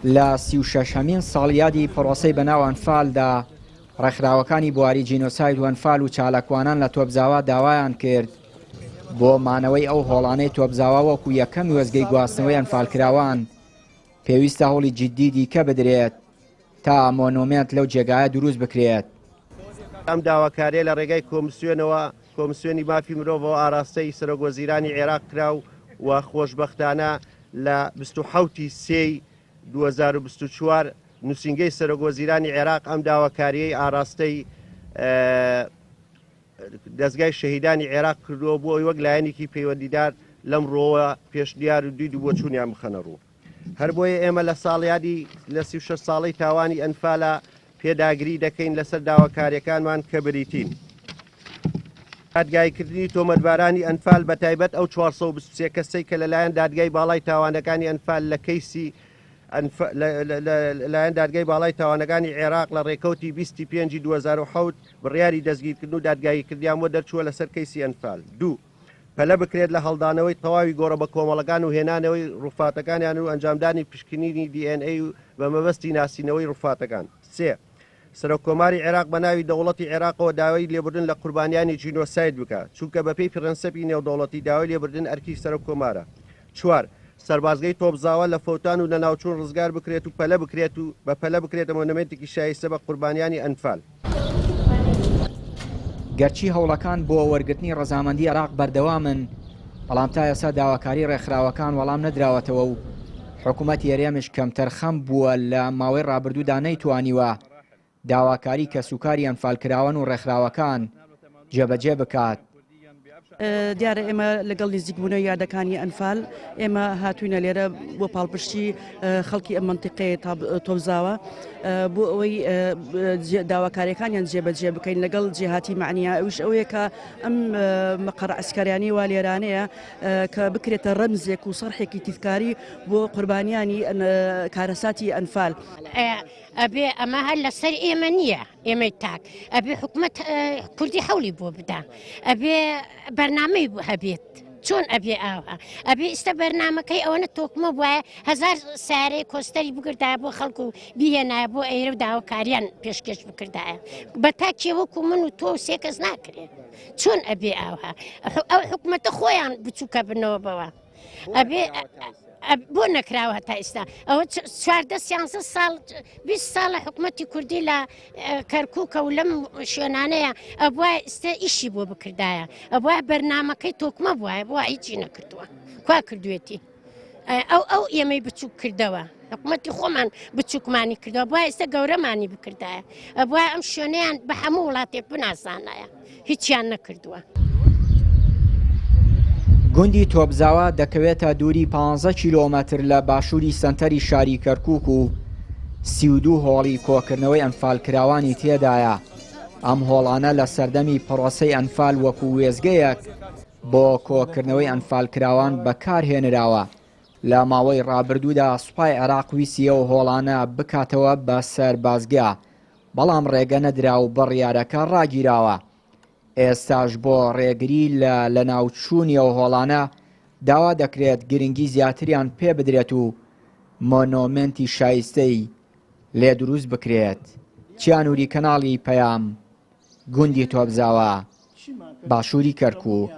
لە 36مین ساڵیادی پرۆسەی بەناو ئەنفالدا ڕێکخراوەکانی بواری جینۆساید و ئەنفال و چالاکوانان لە تۆپزاوا داوایان کرد بۆ مانەوەی ئەو هۆڵانەی تۆپزاوا وەکو یەکەم وێزگەی گواستنەوەی ئەنفالکراوان پێویستە هەوڵی جددی دیکە بدرێت تا مۆنۆمنت لەو جێگایە دروست بکرێت. ئەم داواکاریە لە ڕێگای کۆمسیۆنی مافی مرۆڤەوە ئاراستەی سەرۆکوەزیرانی عێراق کراو و خۆشبەختانە لە 27 سێی 2024 نووسینگەی سەرۆکوەزیرانی عێراق ئەم داواکاریەی ئاراستەی دەستگای شەهیدانی عێراق کردووە بۆ ئەوی وەک لایەنێکی پەیوەندیدار لەم ڕۆوە پێشنیار و دیدی بۆ چوونیان بخەنە ڕوو. هەر بۆیە ئێمە لە ساڵیادی لە 36 ساڵەی تاوانی ئەنفالە پێداگری دەکەین لەسەر داواکاریەکانمان کە بریتین. دادگایکردنی تۆمەتبارانی ئەنفال بە تایبەت ئەو 423 کەسەی کە لەلایەن دادگای باڵای تاوانەکانی ئەنفال لە کەیسی لەلایەن دادگای باڵای تاوانەکانی عێراق لە ڕێکەوتی 25 2007 بڕیاری دەستگیرکردن و دادگایکردیان بۆ دەرچووە لەسەر کەیسی ئەنفال. دوو پەلە بکرێت لە هەڵدانەوەی تەواوی گۆڕە بە کۆمەڵەکان و هێنانەوەی ڕووفاتەکانیان و ئەنجامدانی پشکنینی DNA و بە مەبەستی ناسینەوەی ڕووفاتەکان. سێ سەرۆکۆماری عێراق بە ناوی دەوڵەتی عێراقەوە داوای لێبوردن لە قوربانیانی جینۆساید بکات چونکە بەپێی پرەنسەپی نێودەوڵەتی داوای لێبوردن ئەرکی سەرۆکۆمارە. چوار سەربازگەی تۆپزاوە لە فەوتان و لە ناوچوون ڕزگار بکرێت و پەلە بکرێت و بە پەلە بکرێتە مۆنومنتێکی شایستە بە قوربانیانی ئەنفال. گەرچی هەوڵەکان بۆ وەرگرتنی ڕەزامەندی عێراق بەردەوامن بەڵام تا ئێستا داواکاری ڕێکخراوەکان وەڵام نەدراوەتەوە و حکوومەتی هەرێمیش کەمتەرخەم بووە لە ماوەی ڕابردوودا نەیتوانیوە داواکاری کە سوکاری ئەنفالکراون و ڕێکخراوەکان جێبەجێ بکات. دیارە ئێمە لەگەڵ نزیکبوونەوە یادەکانی ئەنفال ئێمە هاتوینە لێرە بۆ پاڵپشتی خەڵکی ئەم منتیقەیە تۆپزاوە بۆ ئەوەی داواکاریەکانیان جێبەجێ بکەین لەگەڵ جێهاتی معنیە ئەوش ئەوەیە کە ئەم مەقەڕە ئەسکەریانی وا لێرانەیە کە بکرێتە ڕەمزێک و سەرحێکی تیفکاری بۆ قوربانیانی کارەساتی ئەنفال. ئەبێ ئەمە هەر لەسەر ئێمە نییە ئێمەی تاک ئەبێ حکوومەت کوردی هەوڵی بۆ بدا ئەبێ بەرنامەی هەبێت چۆن ئەبێ ئاوە ئەبێ ئێستا بەرنمەکەی ئەوەنە تۆکمە وایە هزار سارەی کۆستەری بگردایە بۆ خەڵکو و بیهێنایە بۆ ئێرە و داواکاریان پێشکەش بکردایە بە تاکێ وەکو من و تۆ سێ کەس ناکرێت چۆن ئەبێ ئاوە ئەو حکوومەتە خۆیان بچووکە بنەوە بەوە ئەبێ بۆ نەکراوە تا ئێستا ئەوە 14 ساڵ 20 ساڵە حکوومەتی کوردی لە کەرکووکە و لەم شوێنانەیە ئەبووە ئێستا ئیشی بۆ بکردایە ئەبووە بەرنمەکەی تۆکمە بووە بۆ هیچی نەکردووە کوا کردوێتی ئەو ئێمەی بچووک کردەوە حکوومەتی خۆمان بچووکمانی کردەوە بۆ ئێستا گەورەمانی بکردایە ئەبووە ئەم شوێنەیان بە هەموو وڵاتێک بناسانایە هیچیان نەکردووە. گوندی تۆپزاوا دەکەوێتە دووری 15 کیلۆمەتر لە باشووری سەنتەری شاری کەرکووک و 32 هۆڵی کۆکردنەوەی ئەنفالکراوانی تێدایە. ئەم هۆڵانە لە سەردەمی پرۆسەی ئەنفال وەکو وێزگەیەک بۆ کۆکردنەوەی ئەنفالکراوان بەکارهێنراوە. لە ماوەی ڕابردوودا سوپای عێراق ویسیە و هۆڵانە بکاتەوە بە سەربازگا بەڵام ڕێگە نەدرا و بڕیارەکە ڕاگیراوە. ئێستاش بۆ ڕێگری لە ناوچوونی ئەو هۆڵانە داوا دەکرێت گرنگی زیاتریان پێ بدرێت و مۆنۆمنتی شایستەی لێ دروست بکرێت. چیانووری کەناڵی پەیام گوندی تۆپزاوا باشووری کەرکووک.